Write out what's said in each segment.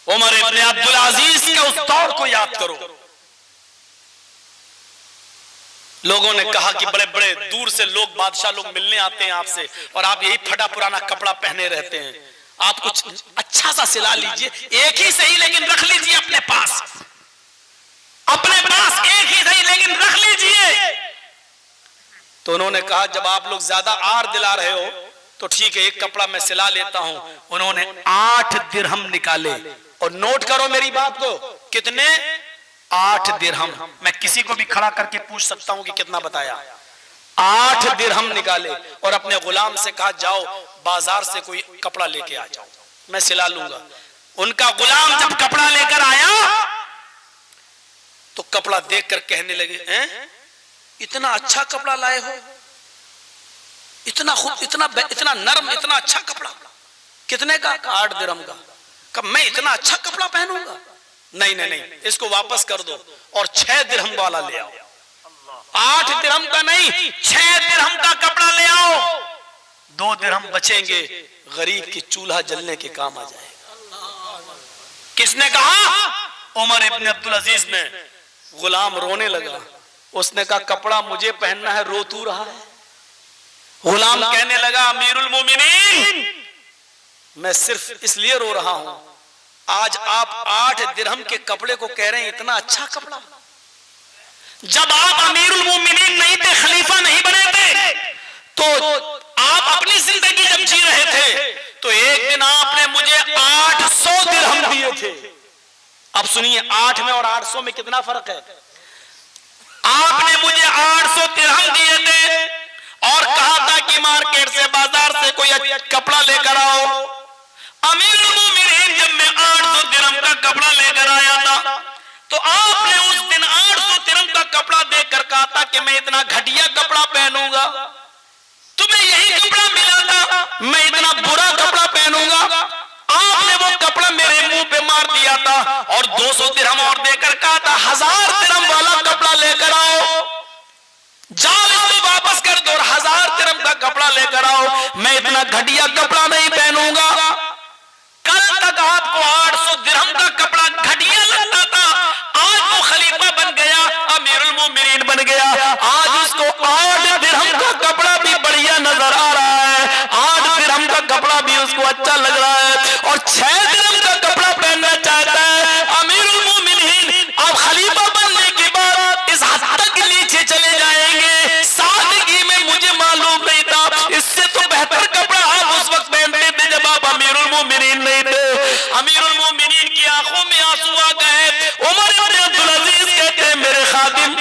उमर इब्न अब्दुल अजीज के उस दौर को याद करो। लोगों ने कहा कि बड़े बड़े दूर से लोग, बादशाह लोग मिलने आते हैं आपसे, और आप यही फटा पुराना कपड़ा पहने रहते हैं। आप कुछ अच्छा सा सिला लीजिए, एक ही सही लेकिन रख लीजिए अपने पास, एक ही सही लेकिन रख लीजिए। तो उन्होंने कहा जब आप लोग ज्यादा आर दिला रहे हो तो ठीक है, एक कपड़ा मैं सिला लेता हूं। उन्होंने 8 दिरहम निकाले, और नोट करो मेरी बात को, कितने? 8 दिरहम। मैं किसी को भी खड़ा करके पूछ सकता हूं कि कितना बताया। 8 दिरहम निकाले और अपने गुलाम से कहा जाओ बाजार से कोई कपड़ा लेके आ जाओ, मैं सिला लूंगा। उनका गुलाम जब कपड़ा लेकर आया तो कपड़ा देखकर कहने लगे, हैं इतना अच्छा कपड़ा लाए हो, इतना खूब, इतना नरम, इतना अच्छा कपड़ा, कितने का? 8 दिरहम का। कब मैं इतना अच्छा कपड़ा पहनूंगा? नहीं नहीं नहीं, इसको वापस कर दो और 6 दिरहम वाला ले आओ। 8 दिरहम का नहीं, 6 दिरहम का कपड़ा ले आओ। 2 दिरहम बचेंगे, गरीब की चूल्हा जलने के काम आ जाएगा। किसने कहा? उमर इब्न अब्दुल अजीज ने। गुलाम रोने लगा। उसने कहा कपड़ा मुझे पहनना है, रो तू रहा है? गुलाम कहने लगा अमीरुल मोमिनीन, मैं सिर्फ इसलिए रो रहा हूं, आज आप 8 दिरहम के कपड़े को कह रहे हैं इतना अच्छा कपड़ा। जब आप अमीरुल मोमिनीन नहीं थे, खलीफा नहीं बने थे, तो आप अपनी जिंदगी जब जी रहे थे तो एक दिन आपने मुझे 800 दिरहम दिए थे। अब सुनिए, 8 में और 800 में कितना फर्क है। आपने मुझे 800 दिरहम दिए थे और कहा था कि मार्केट से, बाजार से कोई कपड़ा लेकर आओ। अमीरुल मोमिनीन जब मैं 800 दिरहम का कपड़ा लेकर आया था तो आपने उस दिन 800 दिरहम का कपड़ा देकर कहा था कि मैं इतना घटिया कपड़ा पहनूंगा। तुम्हें यही कपड़ा मिला था, मैं इतना बुरा कपड़ा पहनूंगा। आपने वो कपड़ा मेरे मुंह पे मार दिया था और 200 दिरहम और देकर कहा था 1000 दिरहम वाला कपड़ा लेकर आओ। जाओ इसको वापस कर दो और 1000 दिरहम का कपड़ा लेकर आओ। मैं इतना घटिया कपड़ा नहीं पहनूंगा। कल तक आपको 800 दिरहम का कपड़ा घटिया लगता था, आज वो खलीफा बन गया, अमीरुल मोमिनीन बन गया, आज उसको 8 दिरहम का कपड़ा भी बढ़िया नजर आ रहा है, 8 दिरहम का कपड़ा भी उसको अच्छा लग रहा है और 6 दिरहम का कपड़ा पहनना चाहता है। अमीरुल मोमिनीन आप खलीफा बनने के बाद इस हद तक नीचे चले जाएंगे। सादगी में मुझे मालूम नहीं था, इससे तो बेहतर कपड़ा आप उस वक्त पहनते थे जब आप अमीरुल मोमिनीन नहीं थे। अमीरुल मोमिनीन की आंखों में आंसू आ गए। उमर इब्न अब्दुल अजीज कहते हैं मेरे खादिम,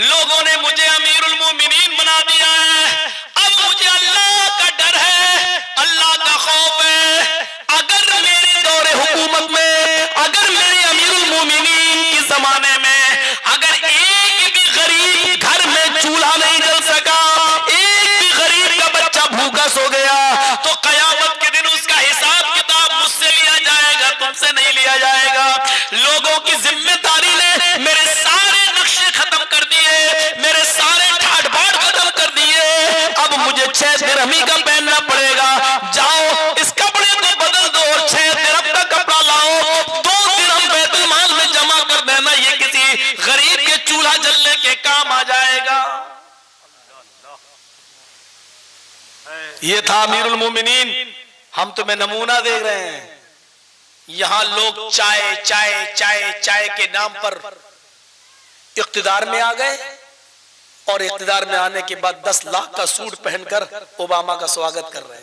लोगों ने मुझे अमीरुल मोमिनीन बना दिया है, अब मुझे अल्लाह का डर है, अल्लाह का खौफ है। अगर मेरे दौरे हुकूमत में, अगर मेरे अमीरुल मोमिनीन के जमाने में अगर एक भी गरीब घर में चूल्हा नहीं जल सका, एक भी गरीब का बच्चा भूखा सो गया, तो कयामत के दिन उसका हिसाब किताब मुझसे लिया जाएगा, तुमसे नहीं लिया जाएगा। लोगों की जिम्मेदारी ने मेरे सारे नक्शे खत्म कर दिए, मेरे सारे ठाट बाट खत्म कर दिए। अब मुझे 6 दिरहमी का पहनना पड़ेगा। जाओ इस कपड़े को बदल दो और 6 दिरहम का कपड़ा लाओ, 2 दिरहम बैतुल माल में जमा कर देना, ये किसी गरीब के चूल्हा जलने के काम आ जाएगा। ये था अमीरुल मोमिनीन। हम तुम्हें नमूना देख रहे हैं। यहां लोग चाय चाय चाय चाय के नाम पर इख्तिदार में आ गए और इख्तिदार में आने के बाद 10 लाख का सूट पहनकर ओबामा का स्वागत कर रहे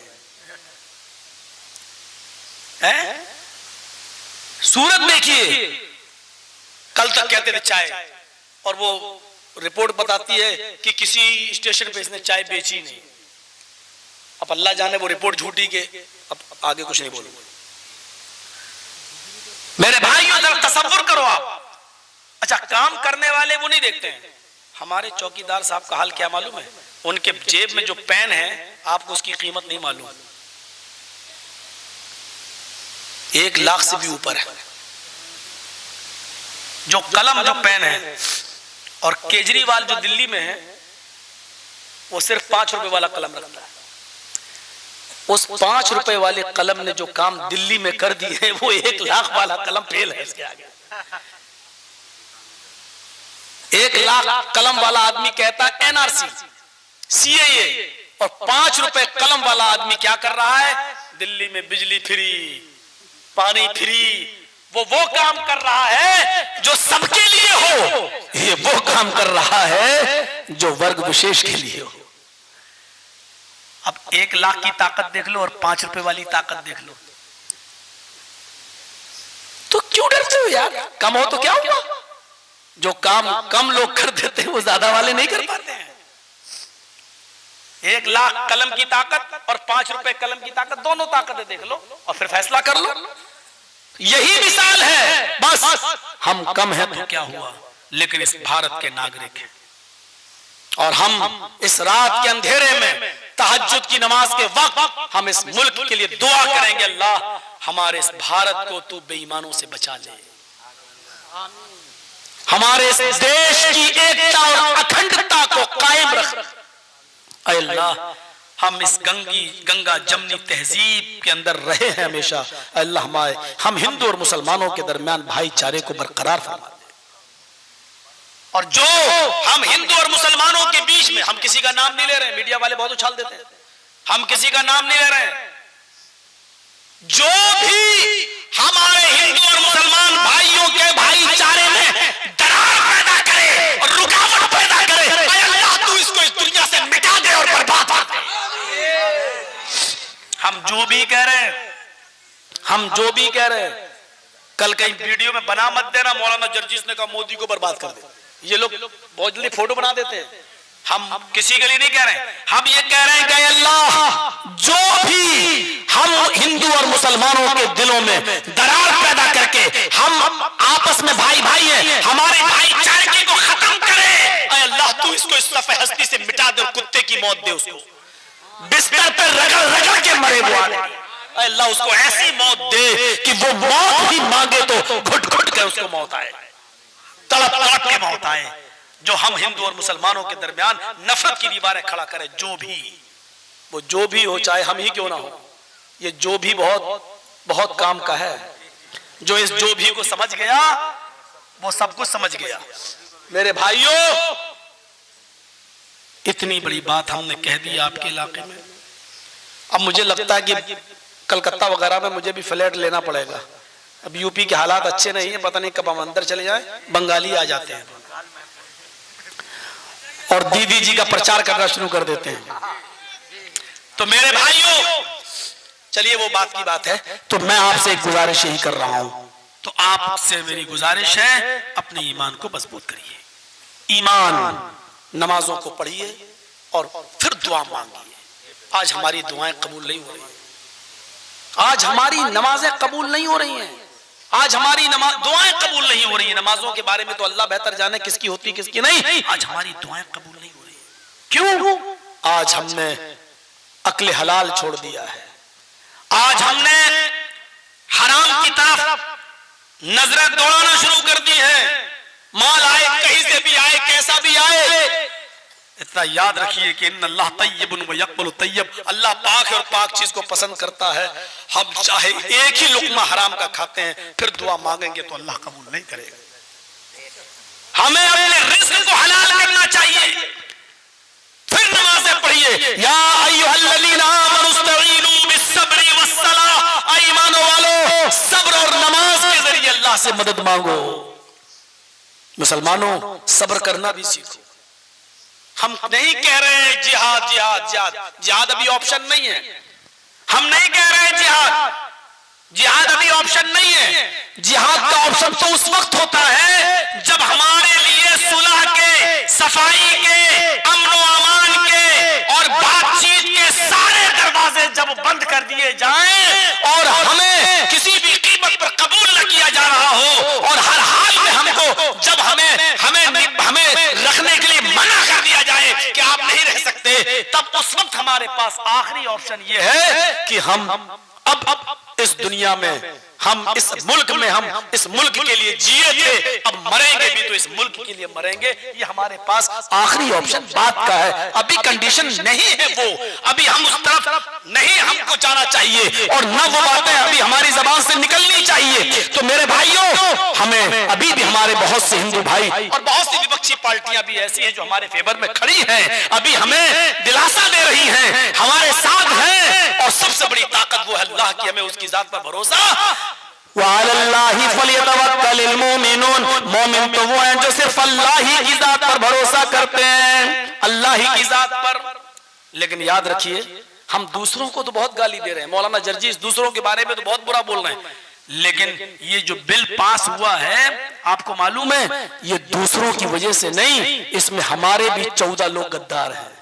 हैं। सूरत देखिए, कल तक कहते थे चाय, और वो रिपोर्ट बताती है कि किसी स्टेशन पे इसने चाय बेची नहीं। अब अल्लाह जाने वो रिपोर्ट झूठी के, अब आगे कुछ नहीं बोलूंगा। मेरे भाइयों जरा तसव्वुर करो आप। अच्छा, काम करने वाले वो नहीं देखते हैं। हमारे चौकीदार साहब का हाल क्या मालूम है? उनके जेब में जो पेन है आपको उसकी कीमत नहीं मालूम, 1 लाख से भी ऊपर है। जो कलम, जो पेन है, और केजरीवाल जो दिल्ली में है वो सिर्फ 5 रुपए वाला कलम रखता है। उस 5 रुपए वाले कलम ने जो काम दिल्ली में कर दिए हैं वो 1 लाख वाला कलम फेल है इसके आगे। 1 लाख कलम वाला आदमी कहता है एनआरसी, सीएए, और 5 रुपए कलम वाला आदमी क्या कर रहा है? दिल्ली में बिजली फ्री, पानी फ्री। वो काम कर रहा है जो सबके लिए हो, ये वो काम कर रहा है जो वर्ग विशेष के लिए हो। अब 1 लाख की ताकत देख लो और 5 रुपए वाली ताकत देख लो, तो क्यों डरते हो यार? कम हो तो क्या हुआ? जो काम कम लोग कर देते हैं वो ज्यादा वाले नहीं कर पाते हैं। 1 लाख कलम की ताकत और 5 रुपए कलम की ताकत, दोनों ताकतें देख लो और फिर फैसला कर लो। यही मिसाल है। बस हम कम हैं तो क्या हुआ, लेकिन इस भारत के नागरिक हैं और हम इस रात के अंधेरे में तहज्जुद की नमाज के वक्त हम इस मुल्क के लिए दुआ करेंगे, अल्लाह हमारे इस भारत को तू बेईमानों से बचा ले, हमारे इस देश की एकता और अखंडता को कायम रख। अल्लाह हम इस गंगा जमनी तहजीब के अंदर रहे हैं हमेशा। अल्लाह हम हिंदू और मुसलमानों के दरमियान भाईचारे को बरकरार फरमा दे। और जो हम हिंदू और मुसलमानों के बीच में, हम किसी का नाम नहीं ले रहे, मीडिया वाले बहुत उछाल देते हैं, हम किसी का नाम नहीं ले रहे हैं, जो भी हमारे हिंदू और मुसलमान भाइयों के भाईचारे में दरार पैदा करे और रुकावट पैदा करे, अल्लाह तू इसको इस दुनिया से मिटा दे और बर्बाद कर दे। हम जो भी कह रहे हैं, कल कहीं वीडियो में बना मत देना, मौलाना जर्जीस ने कहा मोदी को बर्बाद कर दे। ये लोग बहुत जल्दी फोटो बना देते हैं। हम किसी के लिए नहीं कह रहे हैं, हम ये कह रहे हैं कि अल्लाह जो भी हम हिंदू और मुसलमानों के दिलों में दरार पैदा करके हम आपस में भाई हैं, हमारे भाईचारे को खत्म करे, अल्लाह तू इसको इस सफे हस्ती से मिटा दे और कुत्ते की मौत दे, उसको बिस्तर पर रगड़ के मरे वो आदमी, अल्लाह उसको ऐसी मौत दे कि वो मौत भी मांगे तो घुट के उसको मौत आए, तड़प के मौत आए। जो हम हिंदू और मुसलमानों के दरमियान नफरत की दीवारें खड़ा करे, वो जो भी हो, चाहे हम ही क्यों ना हो, ये जो भी बहुत काम का है। जो इस जो भी को समझ गया वो सब कुछ समझ गया। मेरे भाइयों, इतनी बड़ी बात हमने कह दी आपके इलाके में। अब मुझे लगता है कि कलकत्ता वगैरह में मुझे भी फ्लैट लेना पड़ेगा। अब यूपी के हालात अच्छे नहीं है, पता नहीं कब हम अंदर चले जाए, बंगाली आ जाते हैं और दीदी जी का प्रचार करना शुरू कर देते हैं। तो मेरे भाइयों, चलिए वो बात की बात है, तो मैं आपसे एक गुजारिश यही कर रहा हूं, तो आपसे मेरी गुजारिश है, अपने ईमान को मजबूत करिए, नमाजों को पढ़िए और फिर दुआ मांगिए। आज हमारी दुआएं कबूल नहीं हो रही, आज हमारी नमाजें कबूल नहीं हो रही हैं, आज हमारी दुआएं कबूल नहीं हो रही हैं। नमाजों के बारे में तो अल्लाह बेहतर जाने किसकी होती किसकी नहीं। आज हमारी दुआएं कबूल नहीं हो रही है। क्यों? आज हमने अक्ल हलाल छोड़ दिया है, आज हमने हराम की तरफ नजरें दौड़ाना शुरू कर दी है। माल आए, कहीं से भी आए, कैसा भी आए, इतना याद रखिए कि इन्नल्लाह तय्यबुन व यक़बलु तय्यब, अल्लाह पाक है और पाक चीज को पसंद करता है। हम चाहे एक ही लुक़मा हराम का खाते हैं, फिर दुआ मांगेंगे तो अल्लाह कबूल नहीं करेगा। हमें अपने रिज़्क़ को हलाल करना चाहिए, फिर नमाज़ें पढ़िए। या अय्युहल्लज़ीना आमनुस्तईनू बिस्सब्रि वस्सलाह, ईमान वालों सब्र और नमाज के जरिए अल्लाह से मदद मांगो। मुसलमानों, सब्र करना भी सीखो। हम नहीं कह रहे हैं जिहाद अभी ऑप्शन नहीं है। हम नहीं कह रहे हैं जिहाद अभी ऑप्शन नहीं है। जिहाद का ऑप्शन तो उस वक्त होता है जब हमारे लिए सुलह के, सफाई के, अमन व अमान के और बातचीत के सारे दरवाजे जब बंद कर दिए जाएं और हमें किसी भी कीमत पर कबूल न किया जा रहा हो और हर हाल में हमको जब हमें रखने के लिए मना कर दिया जाए कि आप नहीं रह सकते, तब उस वक्त हमारे पास आखिरी ऑप्शन ये है कि हम अब इस दुनिया में, हम इस मुल्क में, हम इस मुल्क के लिए जिए थे, अब मरेंगे भी तो इस मुल्क के लिए मरेंगे। ये हमारे पास आखिरी ऑप्शन बात का है। अभी कंडीशन नहीं है वो, अभी हम उस तरफ नहीं हमको जाना चाहिए और न वो बातें अभी हमारी जबान से निकलनी चाहिए। तो मेरे भाइयों, हमें अभी भी हमारे बहुत से हिंदू भाई और बहुत सी विपक्षी पार्टियां भी ऐसी हैं जो हमारे फेवर में खड़ी हैं, अभी हमें दिलासा दे रही हैं, हमारे साथ हैं। और सबसे बड़ी ताकत वो है अल्लाह की, हमें उसकी जात पर भरोसा। वअलल्लाहि फलियतवक्कलिल मोमिनून, मोमिन तो वो हैं जो सिर्फ अल्लाह ही की जात पर भरोसा करते हैं, अल्लाह ही की जात पर। लेकिन याद रखिए, हम दूसरों को तो बहुत गाली दे रहे हैं, मौलाना जर्जीस दूसरों के बारे में तो बहुत बुरा बोल रहे हैं, लेकिन ये जो बिल पास हुआ है, आपको मालूम है, ये दूसरों की वजह से नहीं, इसमें हमारे भी 14 लोग गद्दार हैं।